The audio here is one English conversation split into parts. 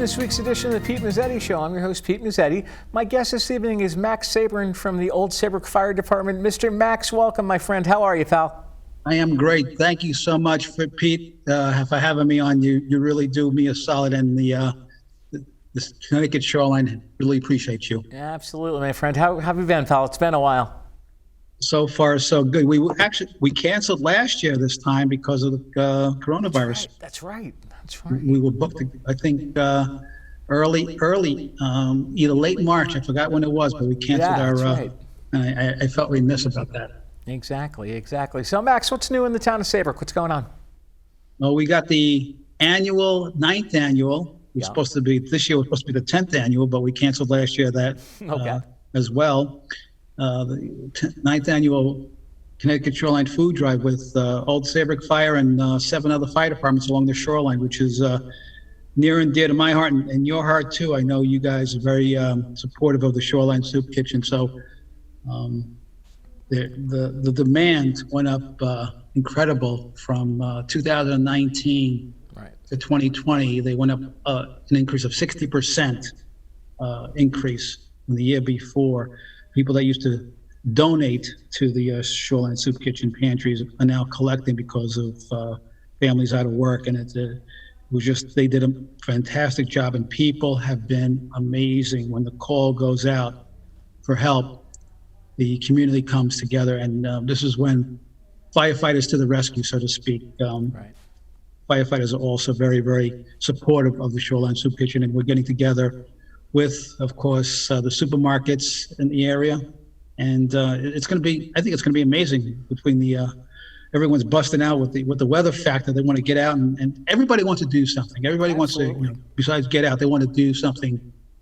this week's edition of the Pete Mezzetti Show. I'm your host, Pete Mezzetti. My guest this evening is Max Sabrin from the Old Saybrook Fire Department. Mr. Max, welcome, my friend. How are you, pal? I am great. Thank you so much for Pete for having me on. You really do me a solid, and the Connecticut shoreline really appreciate you. Yeah, absolutely, my friend. How have you been, pal? It's been a while. So far, so good. We canceled last year this time because of the coronavirus. That's right. We were booked, I think, early, either late March. I forgot when it was, but we canceled right. I felt remiss about that. Exactly. So, Max, what's new in the town of Saybrook? What's going on? Well, we got the ninth annual. It's supposed to be this year. Was supposed to be the 10th annual, but we canceled last year as well. The ninth annual Connecticut Shoreline Food Drive with Old Saybrook Fire and 7 other fire departments along the shoreline, which is near and dear to my heart and your heart too. I know you guys are very supportive of the Shoreline Soup Kitchen. So the demand went up incredible from 2019 to 2020. They went up an increase of 60% increase from the year before. People that used to donate to the Shoreline Soup Kitchen pantries are now collecting because of families out of work, and it was just, they did a fantastic job, and people have been amazing. When the call goes out for help, the community comes together, and this is when firefighters to the rescue, so to speak. Firefighters are also very, very supportive of the Shoreline Soup Kitchen, and we're getting together with, of course, the supermarkets in the area. And it's going to be, I think it's going to be amazing between the, everyone's busting out with the weather factor. They want to get out, and everybody wants to do something. Everybody wants to, besides get out, they want to do something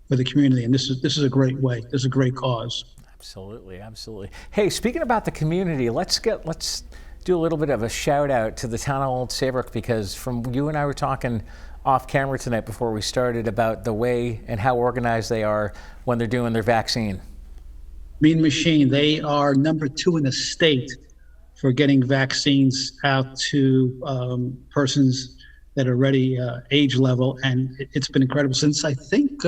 for the community. And this is a great way. This is a great cause. Absolutely. Hey, speaking about the community, let's do a little bit of a shout out to the town of Old Saybrook, because from you and I were talking off camera tonight before we started about the way and how organized they are when they're doing their vaccine. Mean Machine, they are number 2 in the state for getting vaccines out to persons that are ready age level, and it's been incredible since I think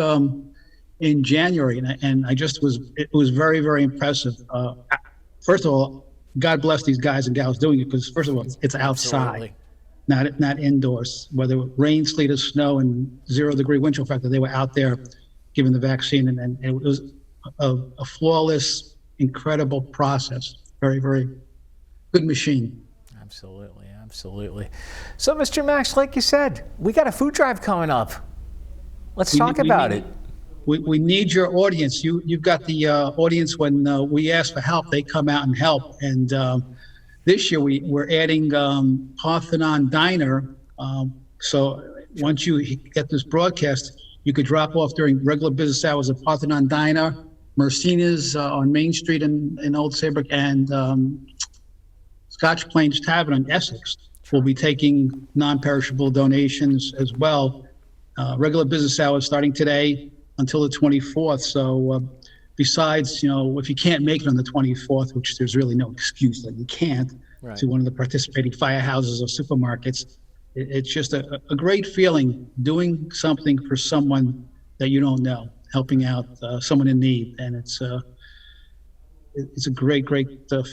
in January, and it was very, very impressive. First of all, God bless these guys and gals doing it, because first of all, it's outside. Absolutely. Not indoors. Whether rain, sleet, or snow, and 0-degree wind chill factor, they were out there giving the vaccine, and it was a flawless, incredible process. Very, very good machine. Absolutely. So, Mr. Max, like you said, we got a food drive coming up. Let's talk about it. We need your audience. You've got the audience. When we ask for help, they come out and help. And this year we're adding Parthenon Diner. So once you get this broadcast, you could drop off during regular business hours at Parthenon Diner, Mercina's on Main Street in Old Saybrook, and Scotch Plains Tavern in Essex. We'll be taking non-perishable donations as well. Regular business hours starting today until the 24th. So besides, if you can't make it on the 24th, which there's really no excuse that you can't, to one of the participating firehouses or supermarkets, it's just a great feeling doing something for someone that you don't know, helping out someone in need. And it's a great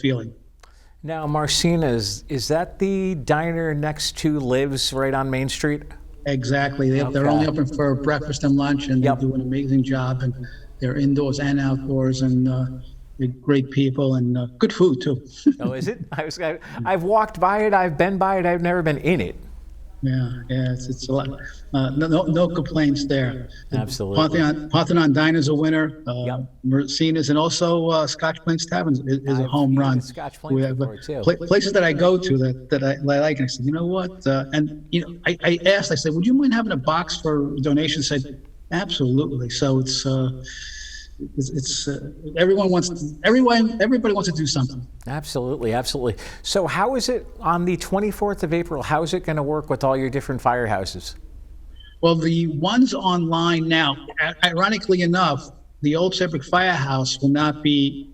feeling. Now, Marcina's, is that the diner next to Lives right on Main Street? Exactly. They're only open for breakfast and lunch, and they do an amazing job. And they're indoors and outdoors, and they're great people, and good food too. Oh, is it? I've walked by it. I've been by it. I've never been in it. Yeah, it's a lot. No complaints there. Absolutely. Parthenon Diner's a winner. Mercina's, and also Scotch Plains Tavern is a home run. We have places that I go to that I like, and I said, you know what? And I asked. I said, would you mind having a box for donations? Said, absolutely. So everybody wants to do something. Absolutely. So how is it on the 24th of April? How is it going to work with all your different firehouses? Well, the ones online now, ironically enough, the Old Saybrook Firehouse will not be,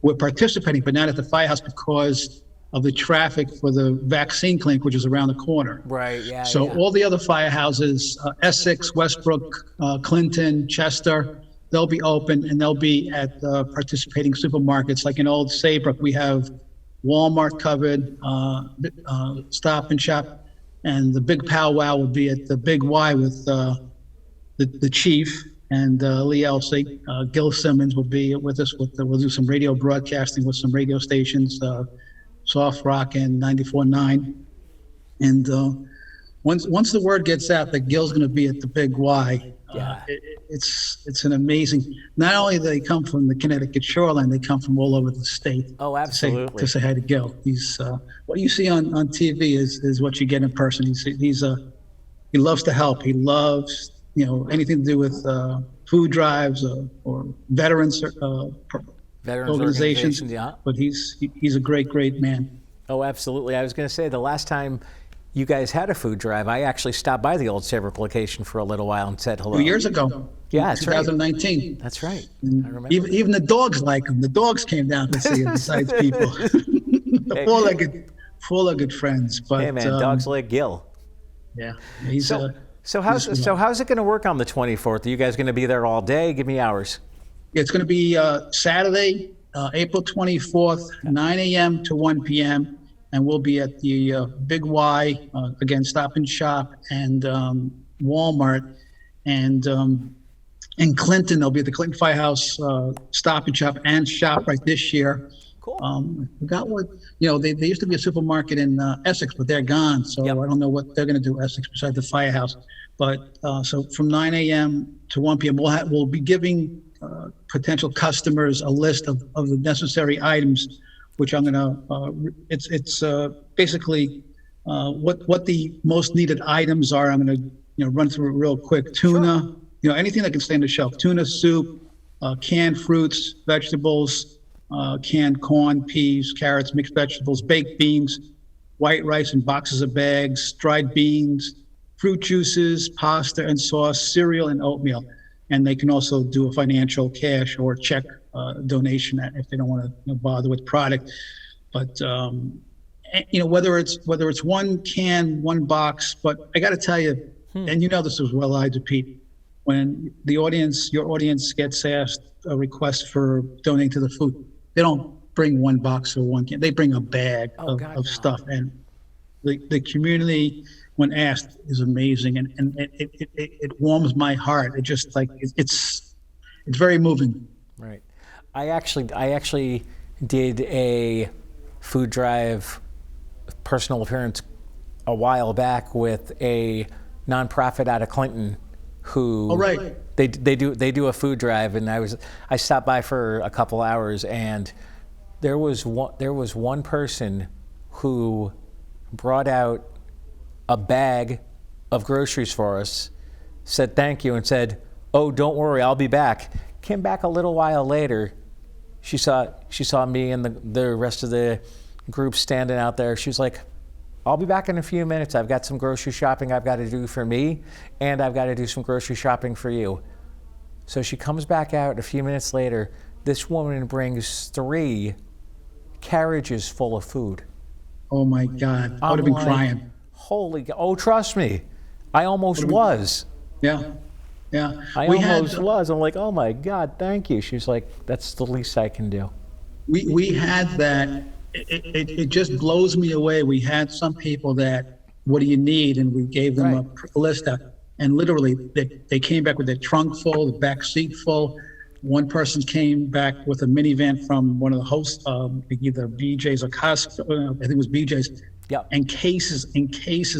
we're participating, but not at the firehouse, because of the traffic for the vaccine clinic, which is around the corner. Right. Yeah. So all the other firehouses, Essex, Westbrook, Clinton, Chester, they'll be open, and they'll be at participating supermarkets. Like in Old Saybrook, we have Walmart covered, Stop and Shop, and the big powwow will be at the Big Y with the chief and Lee Elsey. Gil Simmons will be with us. We'll do some radio broadcasting with some radio stations, Soft Rock and 94.9. And once the word gets out that Gil's going to be at the Big Y, it's an amazing. Not only do they come from the Connecticut shoreline, they come from all over the state. Oh, absolutely. To say hi to Gil. He's what you see on TV is what you get in person. He loves to help. He loves anything to do with food drives or veterans organizations. Yeah. But he's a great man. Oh, absolutely. I was going to say the last time you guys had a food drive, I actually stopped by the old Saybrook location for a little while and said hello. 2 years ago. Yeah, that's 2019. Right. That's right. I remember. Even the dogs like him. The dogs came down to see him besides people. The four-legged friends. But, hey, man, dogs like Gil. Yeah. So how's it going to work on the 24th? Are you guys going to be there all day? Give me hours. It's going to be Saturday, April 24th, 9 a.m. to 1 p.m. And we'll be at the Big Y, again, Stop and Shop, and Walmart. And in Clinton, they'll be at the Clinton Firehouse, Stop and Shop, and ShopRite this year. Cool. I forgot what, they used to be a supermarket in Essex, but they're gone. So I don't know what they're going to do Essex besides the Firehouse. But so from 9 a.m. to 1 p.m., we'll be giving potential customers a list of the necessary items, which I'm going to, it's basically what the most needed items are. I'm going to run through it real quick. Tuna, anything that can stay on the shelf. Tuna soup, canned fruits, vegetables, canned corn, peas, carrots, mixed vegetables, baked beans, white rice in boxes of bags, dried beans, fruit juices, pasta and sauce, cereal and oatmeal. And they can also do a financial cash or check donation if they don't want to bother with product. But whether it's one can, one box, but I got to tell you, and this is well-eyed, Pete, when your audience gets asked a request for donating to the food, they don't bring one box or one can. They bring a bag of stuff, and the community, when asked, is amazing, and it warms my heart. It just it's very moving. Right. I actually did a food drive personal appearance a while back with a nonprofit out of Clinton who they do a food drive, and I stopped by for a couple hours, and there was one person who brought out a bag of groceries for us, said thank you, and said, "Oh, don't worry, I'll be back." Came back a little while later. She saw me and the rest of the group standing out there. She was like, "I'll be back in a few minutes. I've got some grocery shopping I've got to do for me, and I've got to do some grocery shopping for you." So she comes back out a few minutes later. This woman brings 3 carriages full of food. Oh my God, I would have been crying. Holy God. Oh, trust me, I almost was. Yeah. I almost was. I'm like, oh my God, thank you. She's like, that's the least I can do. We had that. It just blows me away. We had some people that, what do you need? And we gave them a list out. And literally, they came back with their trunk full, the back seat full. One person came back with a minivan from one of the hosts, either BJ's or Costco. I think it was BJ's. Yeah. And cases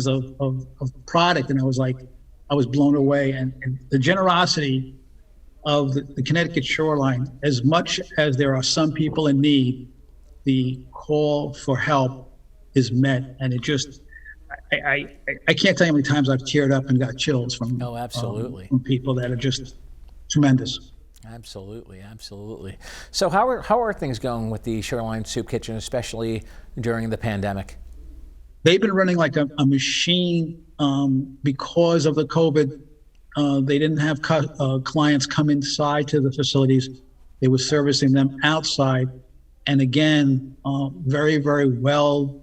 of product. And I was blown away. And the generosity of the Connecticut shoreline, as much as there are some people in need, the call for help is met. And it just, I can't tell you how many times I've teared up and got chills from, from people that are just tremendous. Absolutely. So how are things going with the Shoreline Soup Kitchen, especially during the pandemic? They've been running like a machine because of the COVID. They didn't have clients come inside to the facilities. They were servicing them outside. And again, very, very well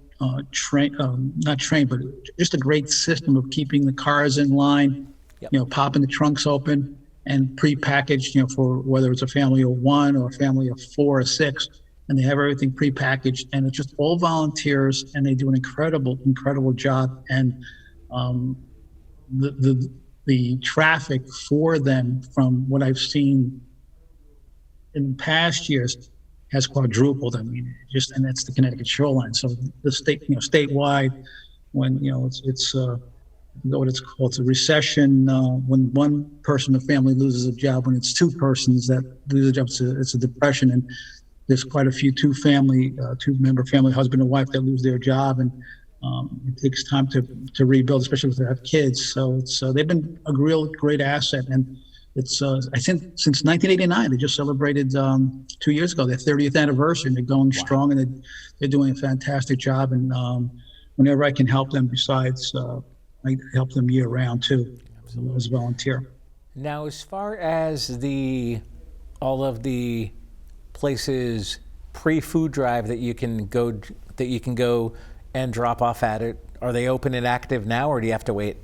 trained, not trained, but just a great system of keeping the cars in line, Yep. popping the trunks open and pre-packaged, for whether it's a family of one or a family of 4 or 6, and they have everything pre-packaged, and it's just all volunteers, and they do an incredible, incredible job. And the traffic for them, from what I've seen in past years, has quadrupled. I mean, and that's the Connecticut shoreline. So the state, statewide, when it's what it's called, it's a recession. When one person in the family loses a job, when it's 2 persons that lose a job, it's a depression. And there's quite a few two-member family, husband and wife, that lose their job, and it takes time to rebuild, especially if they have kids. So they've been a real great asset, and it's I think since 1989 they just celebrated 2 years ago their 30th anniversary, and they're going strong, and they're doing a fantastic job. And whenever I can help them, besides I help them year round too. Absolutely. As a volunteer. Now, as far as all of the places pre-food drive that you can go and drop off at it, are they open and active now, or do you have to wait?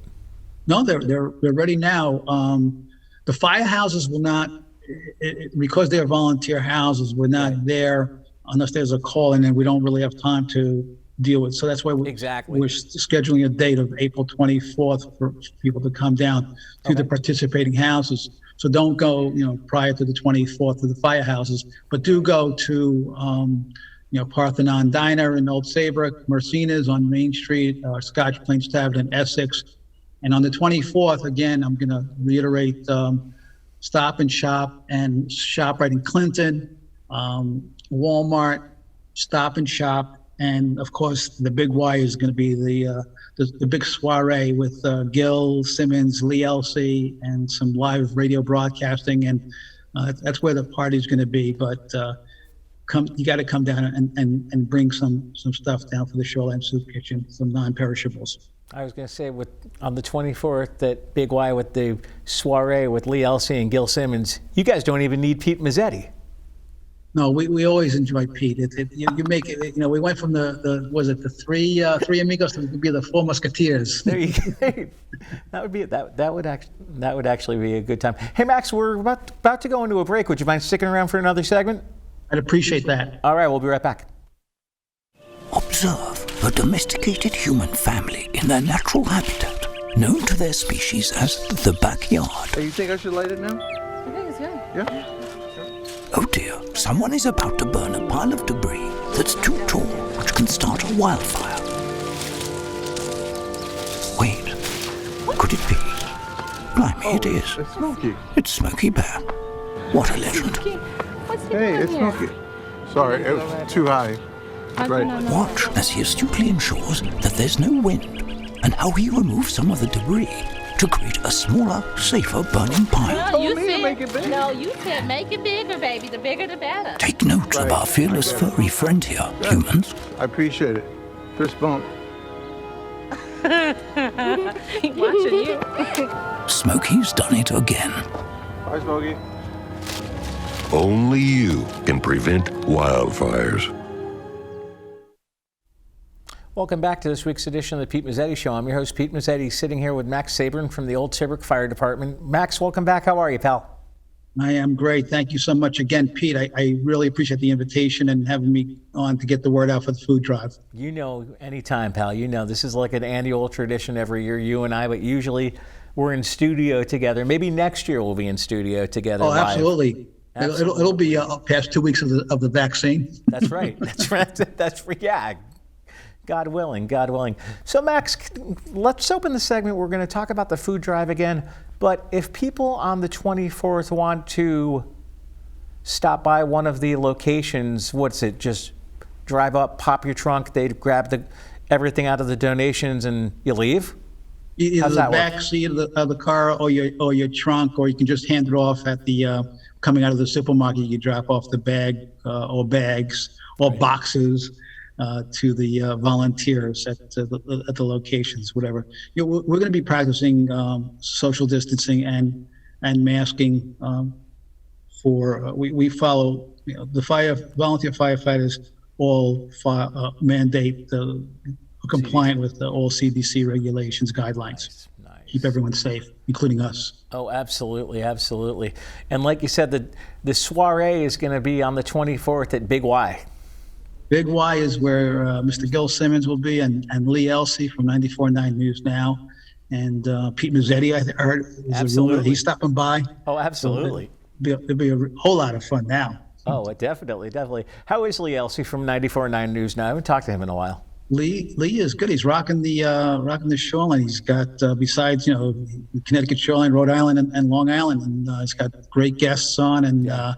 No, they're ready now. The firehouses will not, because they're volunteer houses, we're not there unless there's a call, and then we don't really have time to deal with. So that's why we're scheduling a date of April 24th for people to come down to the participating houses. So don't go, prior to the 24th to the firehouses, but do go to, Parthenon Diner in Old Saybrook, Mercena's on Main Street, Scotch Plains Tavern in Essex. And on the 24th, again, I'm going to reiterate, Stop and Shop and ShopRite in Clinton, Walmart, Stop and Shop. And of course, the big Y is going to be the big soiree with Gil Simmons, Lee Elsey, and some live radio broadcasting. And that's where the party's going to be. But you got to come down and bring some stuff down for the Shoreline Soup Kitchen, some non-perishables. I was going to say, on the 24th, that big Y with the soiree with Lee Elsey and Gil Simmons, you guys don't even need Pete Mezzetti. No, we always enjoy Pete. You make it. We went from the three amigos to be the 4 musketeers. There you go. That would actually be a good time. Hey Max, we're about to go into a break. Would you mind sticking around for another segment? I'd appreciate that. All right, we'll be right back. Observe a domesticated human family in their natural habitat, known to their species as the backyard. Hey, you think I should light it now? I think it's good. Yeah. Oh dear, someone is about to burn a pile of debris that's too tall, which can start a wildfire. Wait, could it be? Blimey, it is. It's Smokey. It's Smokey Bear. What a legend. What's he Hey, doing it's here? Smokey. Sorry, it was too high. Right. Watch as he astutely ensures that there's no wind, and how he removes some of the debris to create a smaller, safer burning pile. No, you me to said, make it big. no, you said make it bigger, baby. The bigger, the better. Take note of our fearless furry friend here, humans. I appreciate it. Fist bump. He watching you. Smokey's done it again. Bye, Smokey. Only you can prevent wildfires. Welcome back to this week's edition of the Pete Mezzetti Show. I'm your host, Pete Mezzetti, sitting here with Max Sabrin from the Old Saybrook Fire Department. Max, welcome back. How are you, pal? I am great. Thank you so much again, Pete. I really appreciate the invitation and having me on to get the word out for the food drive. Anytime, pal. This is like an annual tradition every year, you and I, but usually we're in studio together. Maybe next year we'll be in studio together. Oh, live. absolutely. It'll be past 2 weeks of the vaccine. That's right. Yeah. God willing. So Max, let's open the segment. We're going to talk about the food drive again. But if people on the 24th want to stop by one of the locations, what's it? Just drive up, pop your trunk, they grab everything out of the donations, and you leave? Either the back seat of the car or your trunk, or you can just hand it off at the coming out of the supermarket. You drop off the bag or bags or boxes to the volunteers at the locations, whatever. We're going to be practicing social distancing and masking. We follow the volunteer firefighters all mandate compliant with all CDC regulations, guidelines. Nice. Keep everyone safe, including us. Oh, absolutely, absolutely. And like you said, the soiree is going to be on the 24th at Big Y. Big Y is where Mr. Gil Simmons will be, and Lee Elsey from 94.9 News Now, and Pete Mezzetti, I heard, is a rumor that he's stopping by. Oh, absolutely. So it'll be a whole lot of fun now. Oh, definitely. How is Lee Elsey from 94.9 News Now? I haven't talked to him in a while. Lee is good. He's rocking the shoreline. He's got besides Connecticut shoreline, Rhode Island, and Long Island, and he's got great guests on and a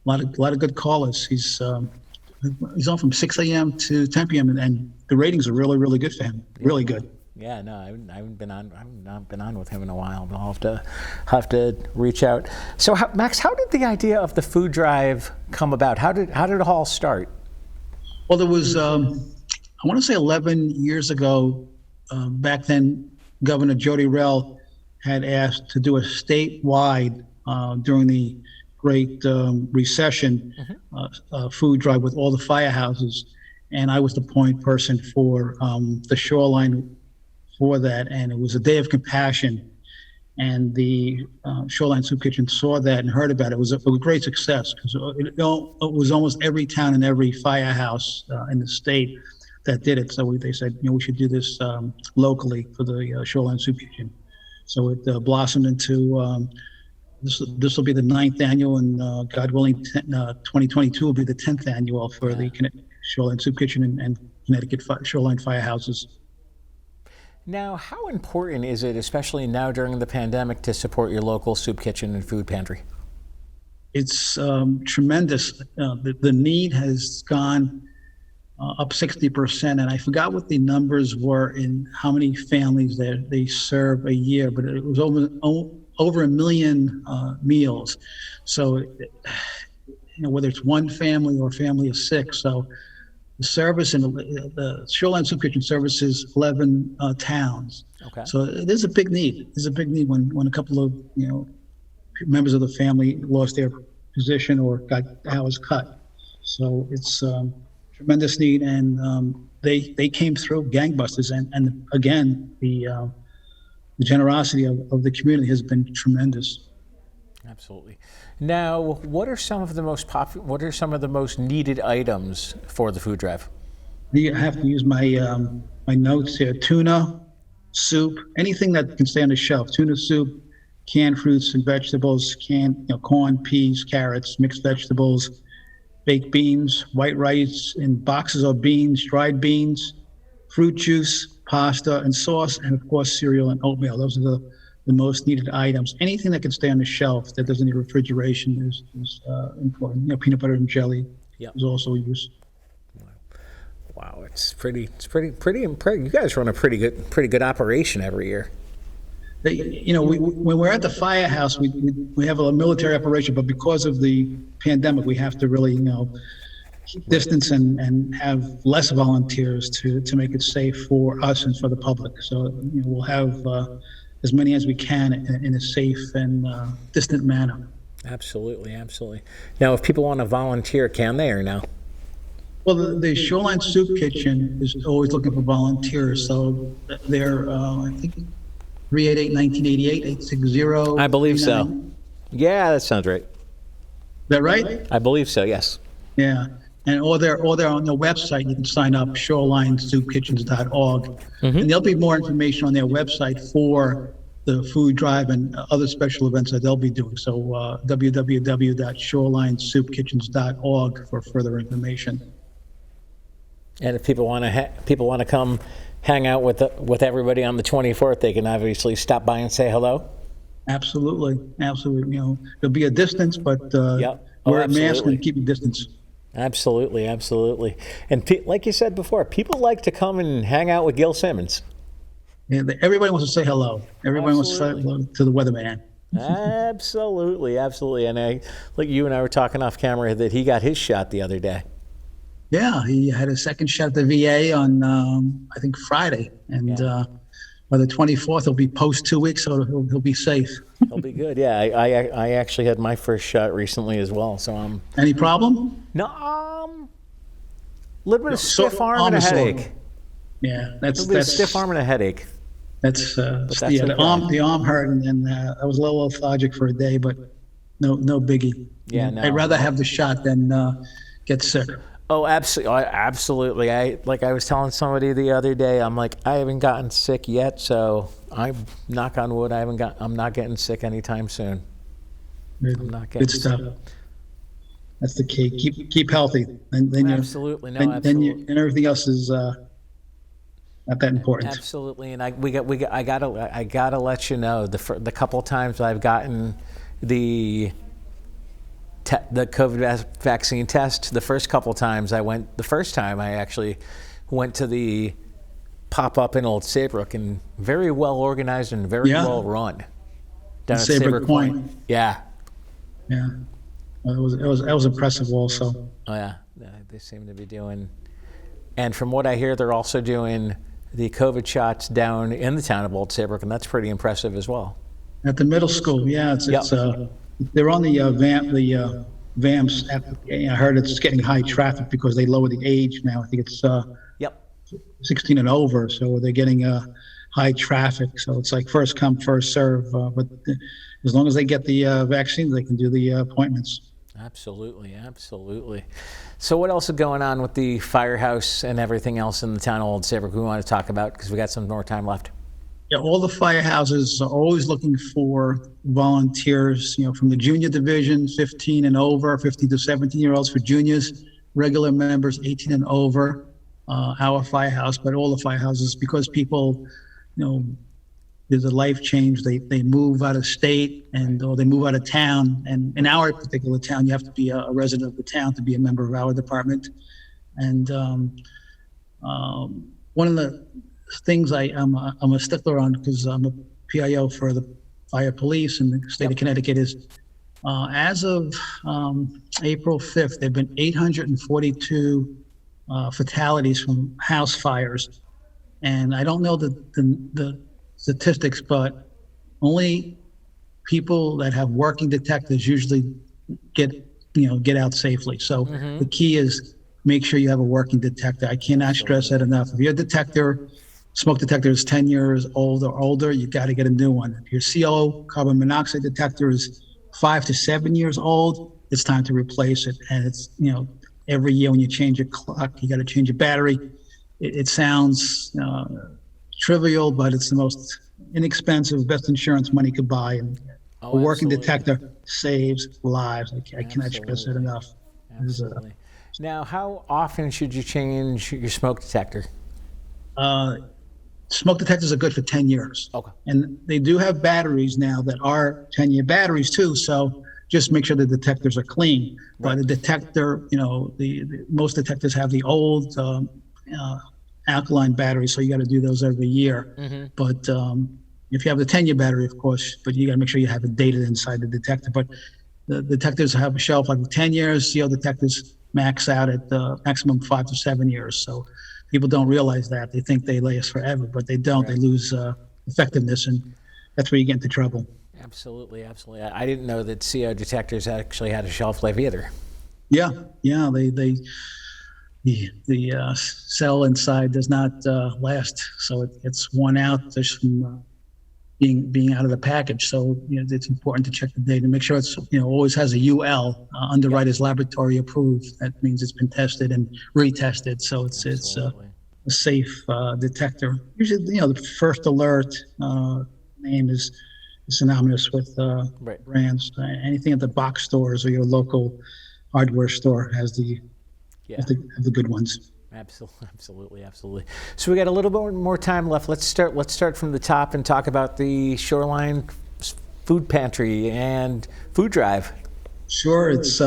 lot of good callers. He's on from 6 a.m. to 10 p.m. and the ratings are really, really good for him. Really good. Yeah, no, I haven't been on with him in a while. I'll have to reach out. So, Max, how did the idea of the food drive come about? How did it all start? Well, there was I want to say 11 years ago. Back then, Governor Jody Rell had asked to do a statewide during the Great Recession food drive with all the firehouses, and I was the point person for the shoreline for that, and it was a day of compassion, and the Shoreline Soup Kitchen saw that and heard about it. It was a great success because it was almost every town and every firehouse in the state that did it. So they said, we should do this locally for the Shoreline Soup Kitchen. So it blossomed into this will be the 9th annual, and God willing, 2022 will be the 10th annual for the Shoreline Soup Kitchen and Connecticut Shoreline Firehouses. Now, how important is it, especially now during the pandemic, to support your local soup kitchen and food pantry? It's tremendous. The need has gone up 60%, and I forgot what the numbers were in how many families that they serve a year, but it was over 1 million meals. So, whether it's one family or a family of 6, so the service and the Shoreline Soup Kitchen services 11 towns. Okay. So there's a big need. There's a big need when a couple of members of the family lost their position or got hours cut. So it's tremendous need, and they came through gangbusters. And again, the generosity of the community has been tremendous. Absolutely. Now, what are some of the most needed items for the food drive? I have to use my my notes here. Tuna, soup, anything that can stay on the shelf. Tuna soup, canned fruits and vegetables, canned corn, peas, carrots, mixed vegetables, baked beans, white rice in boxes of beans, dried beans, fruit juice, pasta and sauce, and of course cereal and oatmeal. Those are the most needed items. Anything that can stay on the shelf that doesn't need refrigeration is important. Peanut butter and jelly is also used. Wow, it's pretty impressive. You guys run a pretty good operation every year. When we're at the firehouse, we have a military operation, but because of the pandemic, we have to really keep distance and have less volunteers to make it safe for us and for the public. So we'll have as many as we can in a safe and distant manner. Absolutely. Now, if people want to volunteer, can they or no? Well, the Shoreline Soup Kitchen is always looking for volunteers. So they're, I think, 388-1988-860. I believe so. Yeah, that sounds right. Is that right? I believe so, yes. Yeah. And or they're on the website. You can sign up, shorelinesoupkitchens.org. And there'll be more information on their website for the food drive and other special events that they'll be doing. So www.shorelinesoupkitchens.org for further information. And if people want to come hang out with everybody on the 24th, they can obviously stop by and say hello. Absolutely. There'll be a distance, but wear a mask and keep a distance. Absolutely. And like you said before, people like to come and hang out with Gil Simmons. Yeah, everybody wants to say hello. Everybody wants to say hello to the weatherman. Absolutely. And like you and I were talking off camera that he got his shot the other day. Yeah, he had a second shot at the VA on I think Friday, and by the 24th, he'll be post 2 weeks, so he'll be safe. He'll be good. Yeah, I actually had my first shot recently as well, so I'm. Any problem? No, little bit of stiff arm and a headache. Yeah, A little bit of stiff arm and a headache. That's that's yeah. okay. The arm hurt, and I was a little lethargic for a day, but no biggie. Yeah, no. I'd rather have the shot than get sick. Oh, absolutely. I was telling somebody the other day, I'm like, I haven't gotten sick yet, so I knock on wood, I'm not getting sick anytime soon. I'm not getting Good stuff. sick. That's the key. Keep healthy, and then Absolutely, no, then absolutely. and everything else is not that important. Absolutely, and I gotta let you know the couple times I've gotten the COVID vaccine test. The first couple times the first time I actually went to the pop-up in Old Saybrook, and very well organized and very well run down at Saybrook Point. Yeah. Yeah, well, it was impressive also. Oh yeah, they seem to be doing, and from what I hear, they're also doing the COVID shots down in the town of Old Saybrook, and that's pretty impressive as well. At the middle school, yeah, it's they're on the VAMS. I heard it's getting high traffic because they lowered the age now. I think it's 16 and over, so they're getting high traffic. So it's like first come, first serve. But as long as they get the vaccine, they can do the appointments. Absolutely. So what else is going on with the firehouse and everything else in the town of Old Saybrook we want to talk about, because we got some more time left? Yeah, all the firehouses are always looking for volunteers, from the junior division, 15 and over, 15 to 17-year-olds for juniors, regular members, 18 and over, our firehouse, but all the firehouses, because people, there's a life change. They move out of state or they move out of town. And in our particular town, you have to be a resident of the town to be a member of our department. And one of the things I'm a stickler on, because I'm a PIO for the fire police in the state of Connecticut, is as of April 5th, there have been 842 fatalities from house fires. And I don't know the statistics, but only people that have working detectors usually get out safely. So the key is make sure you have a working detector. I cannot stress that enough. If your smoke detector is 10 years old or older, you got to get a new one. If your CO, carbon monoxide detector, is 5 to 7 years old, it's time to replace it. And it's, every year when you change your clock, you got to change your battery. It sounds trivial, but it's the most inexpensive, best insurance money could buy. And a working detector saves lives. I cannot stress that enough. Absolutely. Now, how often should you change your smoke detector? Smoke detectors are good for 10 years. Okay. And they do have batteries now that are 10-year batteries too. So just make sure the detectors are clean. Right. But a detector, most detectors have the old alkaline batteries, so you got to do those every year. Mm-hmm. But if you have the 10-year battery, of course, but you got to make sure you have it dated inside the detector. But the detectors have a shelf life of 10 years. CO detectors max out at maximum 5 to 7 years. So people don't realize that. They think they last forever, but they don't. Right. They lose effectiveness, and that's where you get into trouble. Absolutely. I didn't know that CO detectors actually had a shelf life either. Yeah. The cell inside does not last, so it's worn out just from being out of the package. So it's important to check the data and make sure it's always has a UL, Underwriters Laboratory approved. That means it's been tested and retested, so it's a safe detector. Usually, the first alert name is synonymous with brands. Anything at the box stores or your local hardware store has the good ones. Absolutely. So we got a little bit more time left. Let's start from the top and talk about the Shoreline Food Pantry and food drive. Sure. It's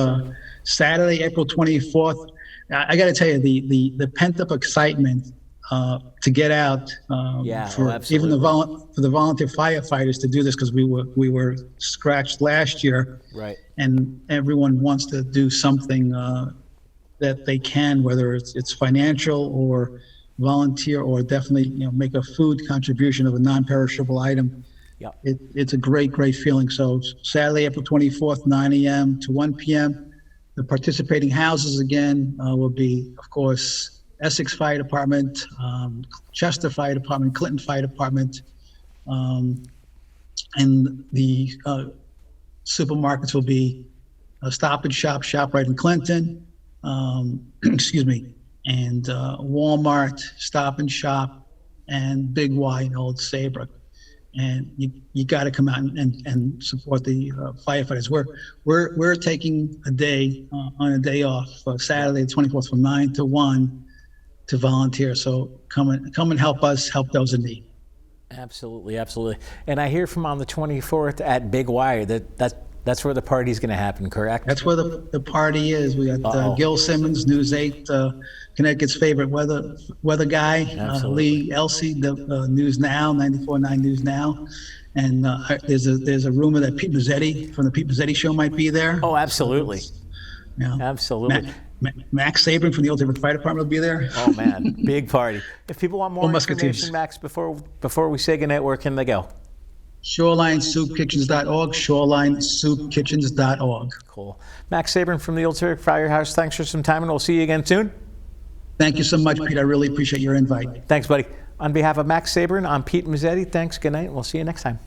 Saturday, April 24th. I got to tell you, the pent up excitement to get out even for the volunteer firefighters to do this, because we were scratched last year, right? And everyone wants to do something that they can, whether it's financial or volunteer or definitely, make a food contribution of a non-perishable item. Yep. It's a great feeling. So Saturday, April 24th, 9 a.m. to 1 p.m. The participating houses again will be, of course, Essex Fire Department, Chester Fire Department, Clinton Fire Department, and the supermarkets will be Stop and Shop, ShopRite in Clinton, excuse me, and Walmart, Stop and Shop, and Big Y in Old Saybrook. And you got to come out and support the firefighters. We're taking a day on a day off, Saturday the 24th from 9 to 1 to volunteer. So come and help us help those in need. Absolutely. And I hear from on the 24th at Big Y that's where the party's going to happen, correct? That's where the party is. We got Gil Simmons, News 8, Connecticut's favorite weather guy, Lee Elsey, the News Now, 94.9 News Now. And there's a rumor that Pete Mezzetti from the Pete Mezzetti Show might be there. Oh, absolutely. Yeah. Absolutely. Max Sabrin from the Old Saybrook Fire Department will be there. Oh, man. Big party. If people want more information, Max, before we say goodnight, where can they go? ShorelineSoupKitchens.org, ShorelineSoupKitchens.org. Cool. Max Sabrin from the Old Saybrook Firehouse, thanks for some time, and we'll see you again soon. Thank you so much, Pete. I really appreciate your invite. Thanks, buddy. On behalf of Max Sabrin, I'm Pete Mezzetti. Thanks, good night, and we'll see you next time.